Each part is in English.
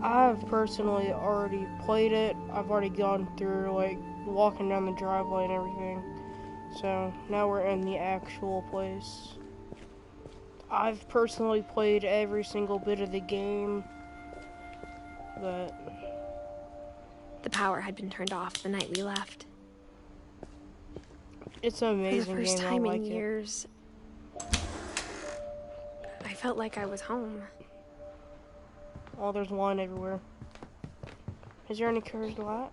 I've personally already played it. I've already gone through, like, walking down the driveway and everything. So, now we're in the actual place. I've personally played every single bit of the game, but... The power had been turned off the night we left. It's an amazing For the first game, time I like in it. years, I felt like I was home. Oh, there's wine everywhere. Is there any Coors Light?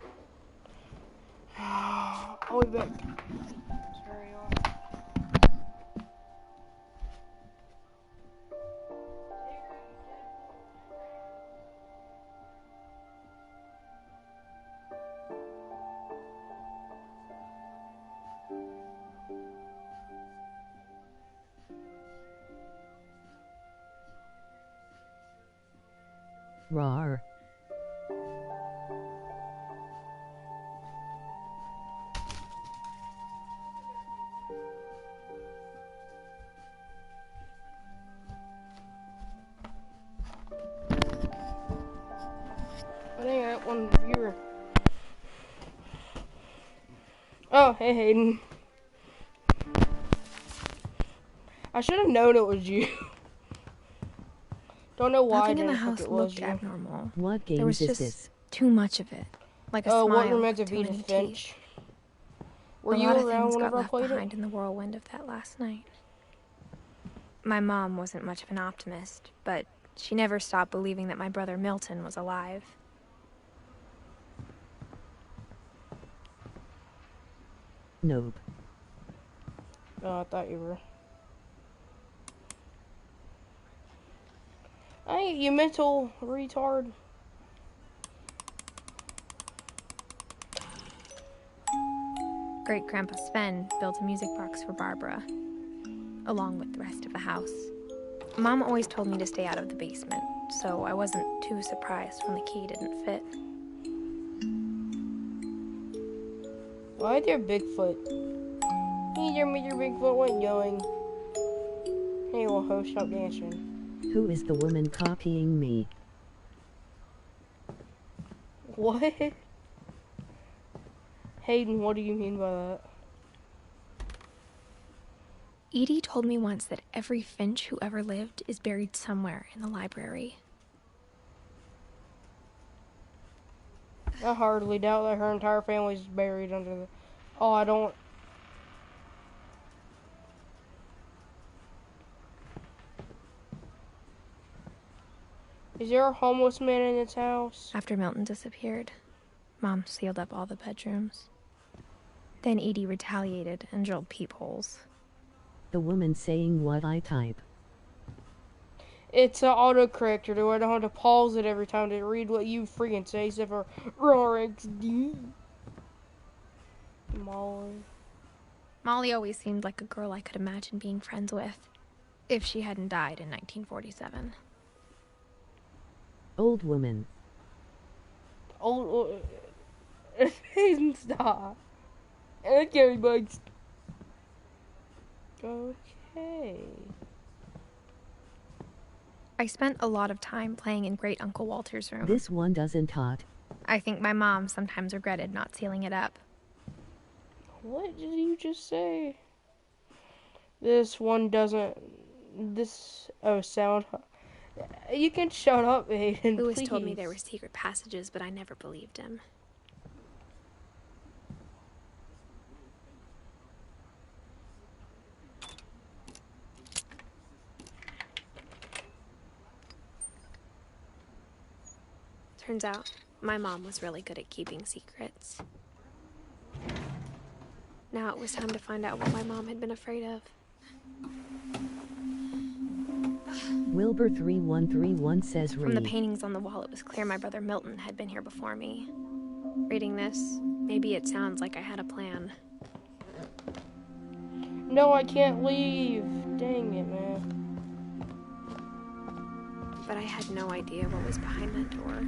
I'll be back. Sorry, y'all. Rawr. I think I got one viewer. Oh, hey Hayden. I should have known it was you. Don't know why Nothing I in the didn't think house it was looked you. abnormal. What There game was is just this? too much of it, like a Oh, smile what you're meant to too be the many teeth. Finch. Were A you lot of around things got whenever I left played behind it? in the whirlwind of that last night. My mom wasn't much of an optimist, but she never stopped believing that my brother Milton was alive. Nope. Oh, I thought you were. Hey, you mental retard. Great-grandpa Sven built a music box for Barbara, along with the rest of the house. Mom always told me to stay out of the basement, so I wasn't too surprised when the key didn't fit. Why is there Bigfoot? Hey there, Mr. Bigfoot, what going? Hey, little host, stop dancing. Who is the woman copying me? What? Hayden, what do you mean by that? Edie told me once that every Finch who ever lived is buried somewhere in the library. I hardly doubt that her entire family's buried under the... Oh, I don't... Is there a homeless man in this house? After Milton disappeared, Mom sealed up all the bedrooms. Then Edie retaliated and drilled peepholes. The woman saying what I type. It's an autocorrector, though I don't have to pause it every time to read what you freaking say, except for RXD. Molly always seemed like a girl I could imagine being friends with, if she hadn't died in 1947. Old woman. Old... Hayden, stop. Okay, bugs. Okay. I spent a lot of time playing in Great Uncle Walter's room. This one doesn't hot. I think my mom sometimes regretted not sealing it up. What did you just say? This one doesn't... This... Oh, sound... You can shut up, Hayden, Lewis please. told me there were secret passages, but I never believed him. Turns out, my mom was really good at keeping secrets. Now it was time to find out what my mom had been afraid of. Wilbur 3131 says read. From the paintings on the wall, it was clear my brother Milton had been here before me. Reading this, maybe it sounds like I had a plan. No, I can't leave. Dang it, man. But I had no idea what was behind that door.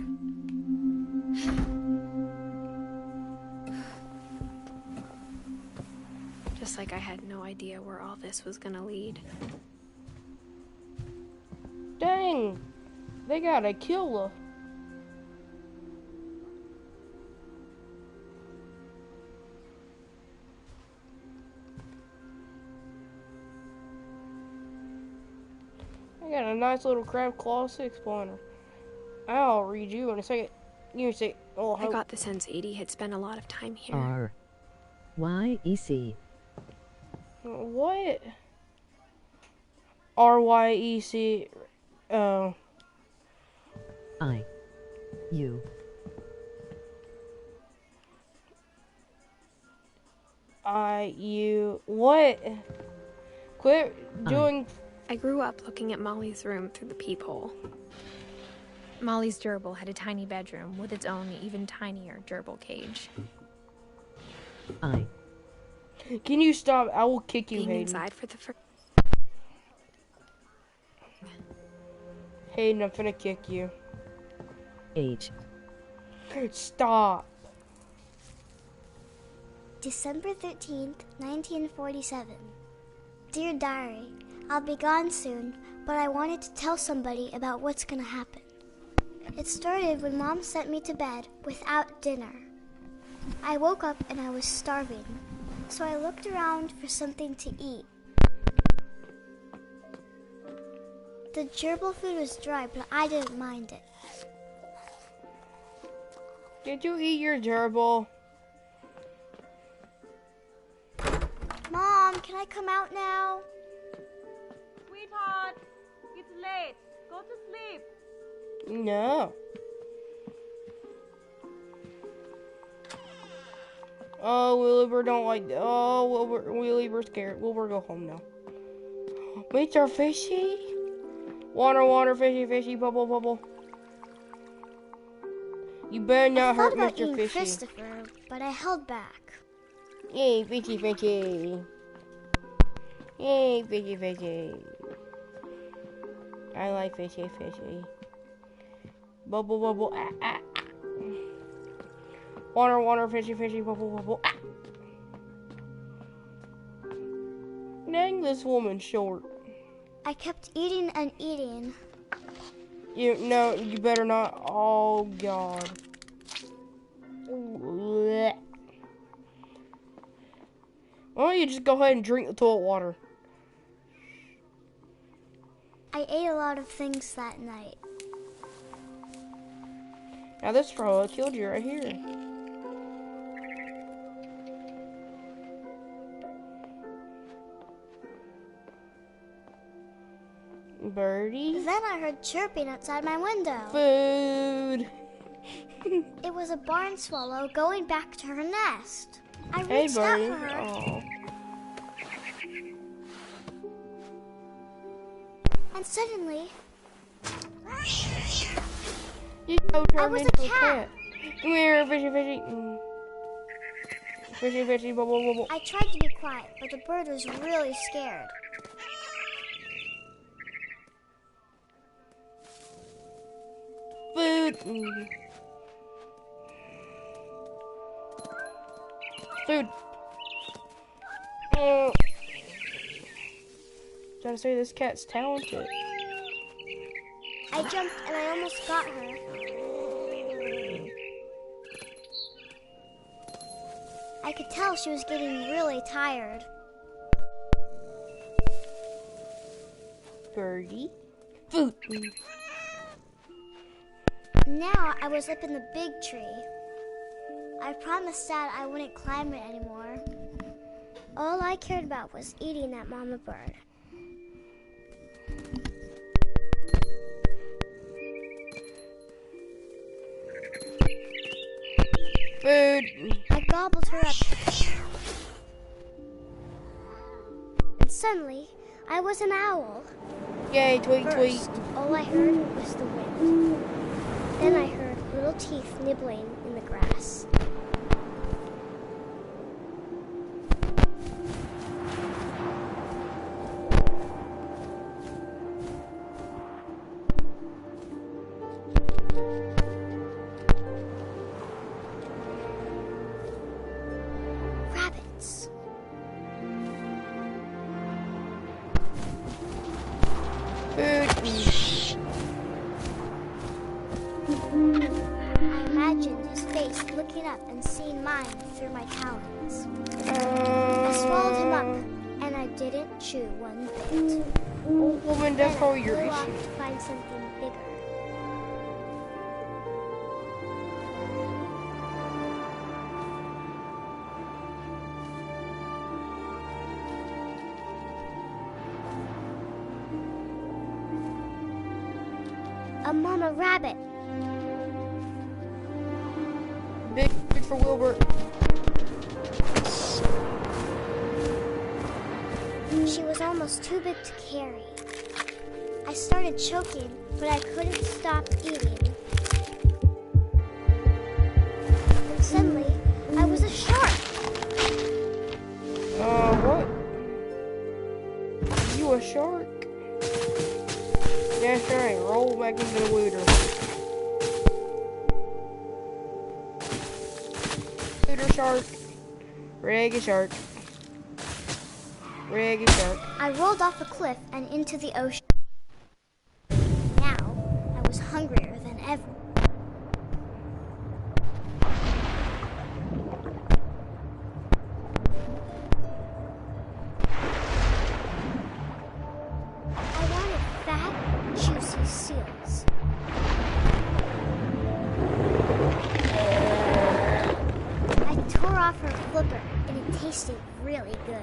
Just like I had no idea where all this was gonna lead. Dang! They got a killer. got a nice little crab claw 6 pointer. I'll read you in a second. You say, oh, I got the sense Edie had spent a lot of time here. RYEC. What? RYEC. Oh. You. You. What? Quit doing. I grew up looking at Molly's room through the peephole. Molly's gerbil had a tiny bedroom with its own even tinier gerbil cage. Can you stop? I will kick you, Being Hayden. inside for the first... Hayden, I'm finna kick you. H. Stop. December 13th, 1947. Dear Diary, I'll be gone soon, but I wanted to tell somebody about what's gonna happen. It started when Mom sent me to bed without dinner. I woke up and I was starving, so I looked around for something to eat. The gerbil food was dry, but I didn't mind it. Did you eat your gerbil? Mom, can I come out now? Sweetheart, it's late. Go to sleep. No. Oh, Wilbur don't like. Oh, Wilbur's scared. Wilbur, go home now. Mr. Fishy. Water, fishy, bubble, bubble. You better not I hurt thought about Mr. eating Fishy. Christopher, but I held back. Yay, fishy. Yay, fishy. I like fishy. Bubble, ah. Water, fishy, bubble, ah. Dang this woman short. I kept eating and eating. No, you better not. Oh, God. Why don't you just go ahead and drink the toilet water? I ate a lot of things that night. Now this probably killed you right here. Birdie? Then I heard chirping outside my window. Food. It was a barn swallow going back to her nest. I Hey, reached out Birdie. for her. Oh. And suddenly, You go turn was a into cat. Come here, fishy. Fishy, bubble. I tried to be quiet, but the bird was really scared. Food. Food. Gotta say, this cat's talented. I jumped and I almost got her. I could tell she was getting really tired. Birdie. Food. Now I was up in the big tree. I promised Dad I wouldn't climb it anymore. All I cared about was eating that mama bird. Food. I gobbled her up. And suddenly, I was an owl. Yay, tweet. First, all I heard was the wind. Then I heard little teeth nibbling in the grass. Rabbits. Food. I imagined his face looking up and seeing mine through my talons. I swallowed him up, and and I didn't chew one bit. Old woman, that's Then probably I your flew off issue. to find something bigger. A mama rabbit. Big for Wilbur. She was almost too big to carry. I started choking, but I couldn't stop eating. And suddenly, I was a shark. What? You a shark? That's right, roll back into the water. Water shark. Reggae shark. Reggae shark. I rolled off a cliff and into the ocean. Now, I was hungrier than ever. I wanted fat, juicy seals. I tore off her flipper, and it tasted really good.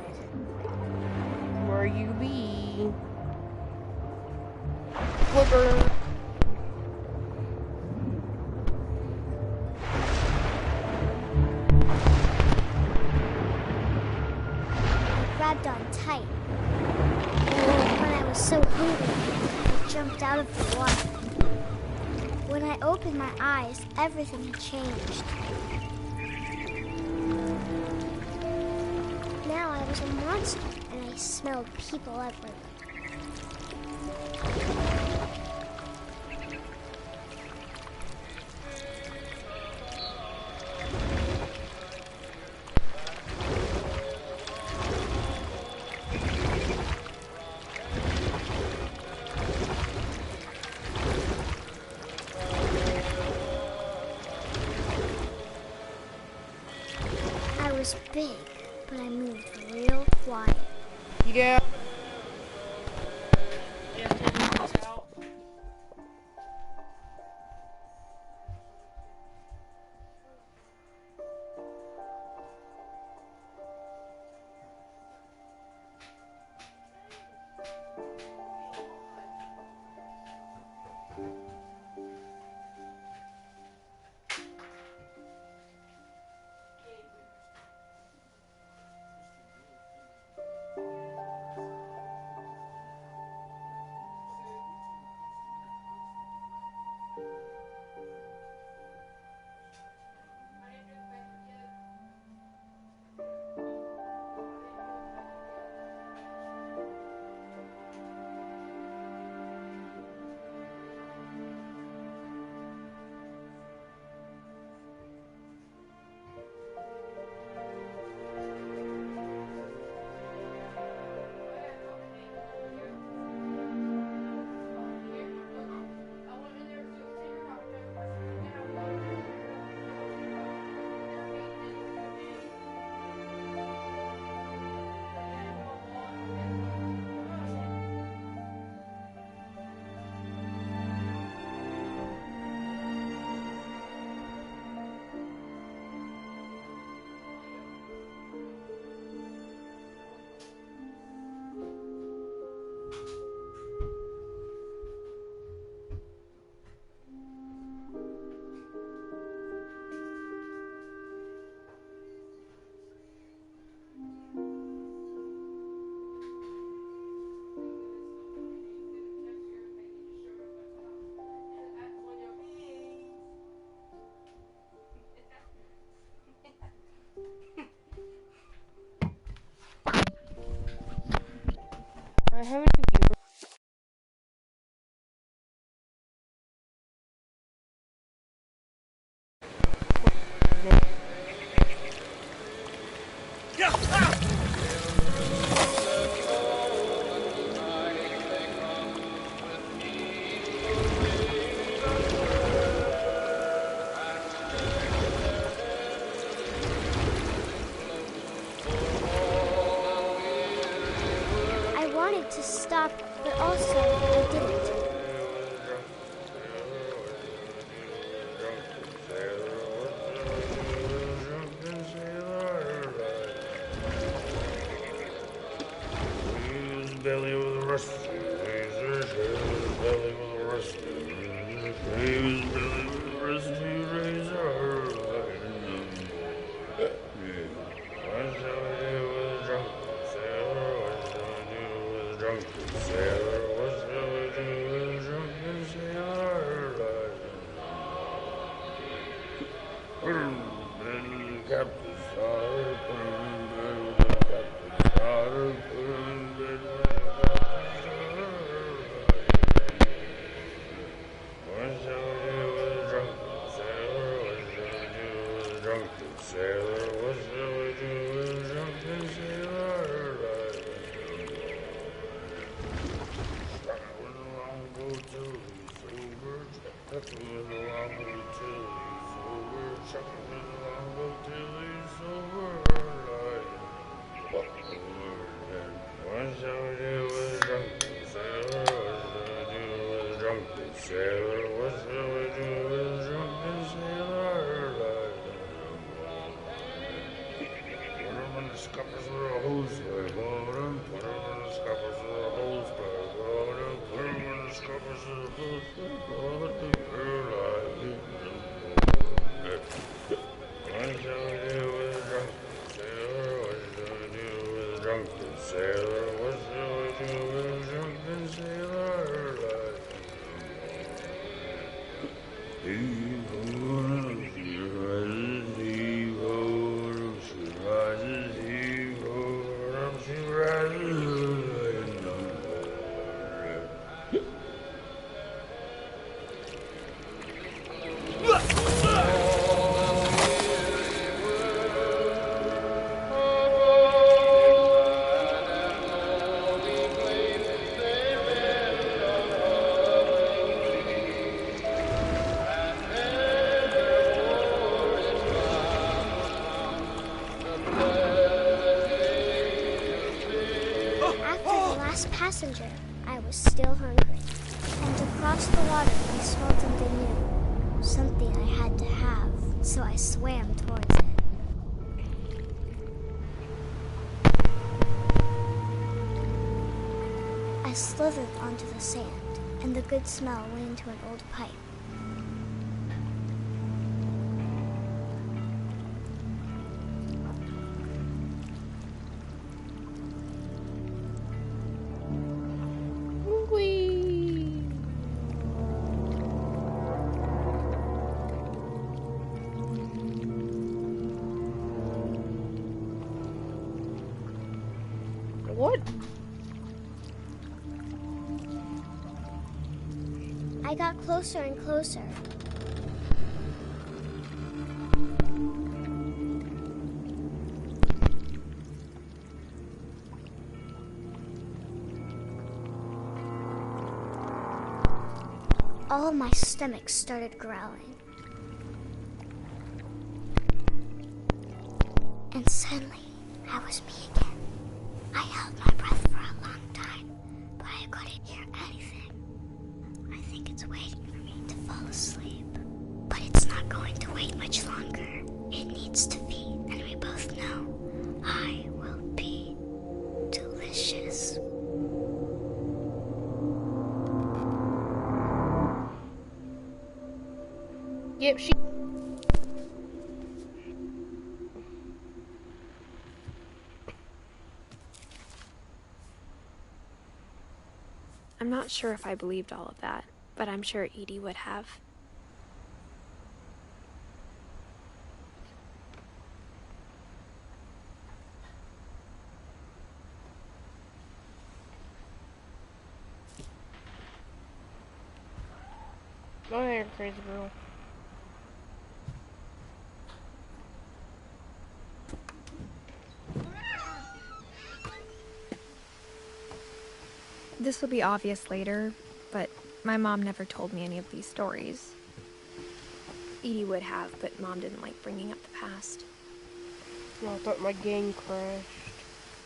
Where you be? Flipper. I grabbed on tight. When I was so hungry, I jumped out of the water. When I opened my eyes, everything had changed. Now I was a monster, and I smelled people everywhere. I was big, but I moved real quiet. Yeah. Yeah, take this out. stop, but also I didn't. Belly with a rusty razor, his belly with a rusty razor, his belly with a rusty razor. What shall we do with a drunken sailor? What shall we do with a drunken sailor? What shall we do with a drunken sailor? Put him in the captain's daughter, put him in bed with the captain's daughter, put him in bed with the captain's daughter. What shall we do with a drunken sailor? What shall we do with a drunken sailor? What shall we do with a drunken sailor? Chuck it with a longboat till he's sober. Chuck it with a longboat till he's sober. Chuck it with a longboat till he's sober. What shall we do with a drunken sailor? What shall we do with a drunken sailor? What shall we do with a drunken sailor? Put him in the scuppers with a hose pipe on him. Put him in the scuppers with a hose pipe on him. Put him in the scuppers with a hose pipe on him. What shall we do with a drunken sailor? What shall we do with a drunken sailor? What shall we do with a drunken sailor? She rises, he-ho, she rises, he-ho, she rises. Passenger, I was still hungry, and across the water I saw something new, something I had to have, so I swam towards it. I slithered onto the sand, and the good smell went into an old pipe. What? I got closer and closer. All my stomach started growling. And suddenly, I was me again. I held my breath for a long time, but I couldn't hear anything. I think it's waiting for me to fall asleep. But it's not going to wait much longer. It needs to feed, and we both know I will be delicious. Yep, she... I'm not sure if I believed all of that, but I'm sure Edie would have. Oh, you're crazy girl. This will be obvious later, but my mom never told me any of these stories. Edie would have, but Mom didn't like bringing up the past. Oh, I thought my gang crashed.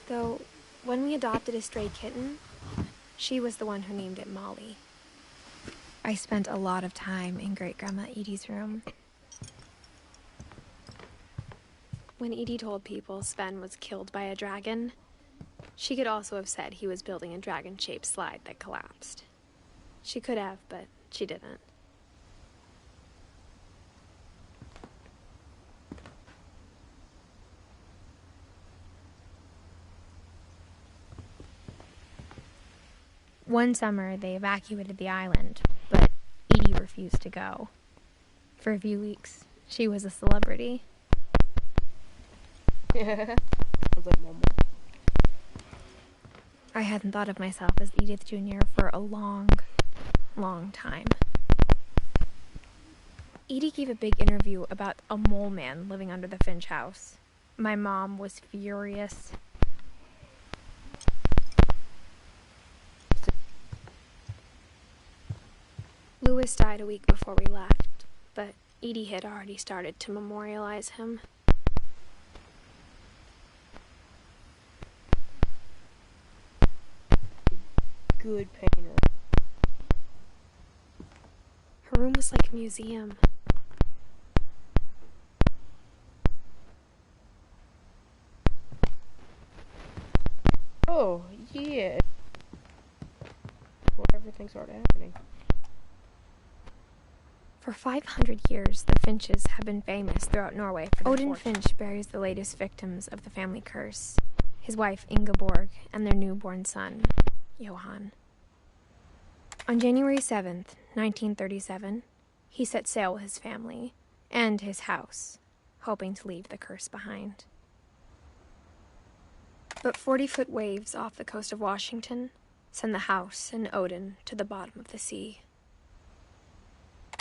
Though, when we adopted a stray kitten, She was the one who named it Molly. I spent a lot of time in Great-Grandma Edie's room. When Edie told people Sven was killed by a dragon, she could also have said he was building a dragon-shaped slide that collapsed. She could have, but she didn't. One summer, they evacuated the island, but Edie refused to go. For a few weeks, she was a celebrity. Sounds like Mama. I hadn't thought of myself as Edith Jr. for a long, long time. Edie gave a big interview about a mole man living under the Finch house. My mom was furious. Louis died a week before we left, but Edie had already started to memorialize him. Good painter. Her room was like a museum. Oh, yeah. Where everything started happening. For 500 years, the Finches have been famous throughout Norway for their Odin Finch buries the latest victims of the family curse, his wife Ingeborg and their newborn son, Johan. On January 7th, 1937, he set sail with his family and his house, hoping to leave the curse behind. But 40-foot waves off the coast of Washington send the house and Odin to the bottom of the sea.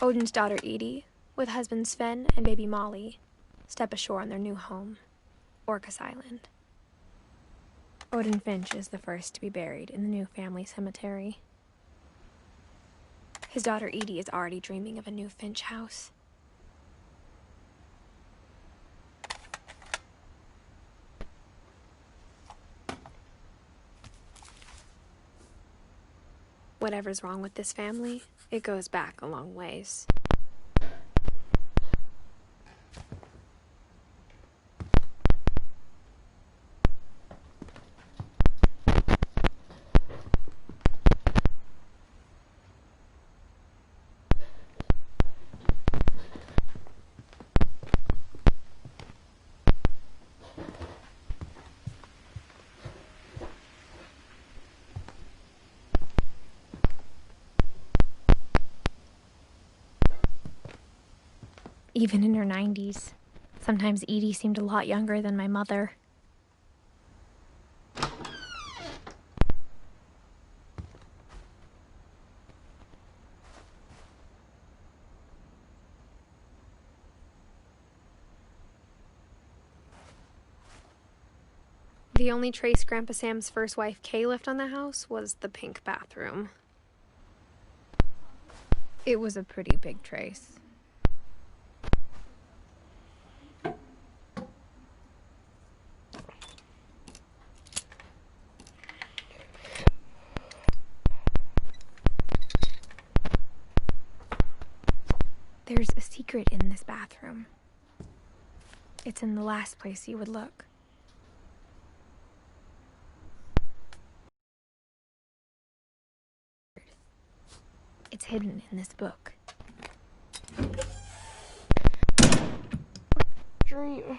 Odin's daughter Edie, with husband Sven and baby Molly, step ashore on their new home, Orcas Island. Odin Finch is the first to be buried in the new family cemetery. His daughter Edie is already dreaming of a new Finch house. Whatever's wrong with this family, it goes back a long ways. Even in her 90s, sometimes Edie seemed a lot younger than my mother. The only trace Grandpa Sam's first wife Kay left on the house was the pink bathroom. It was a pretty big trace. There's a secret in this bathroom. It's in the last place you would look. It's hidden in this book. Dream.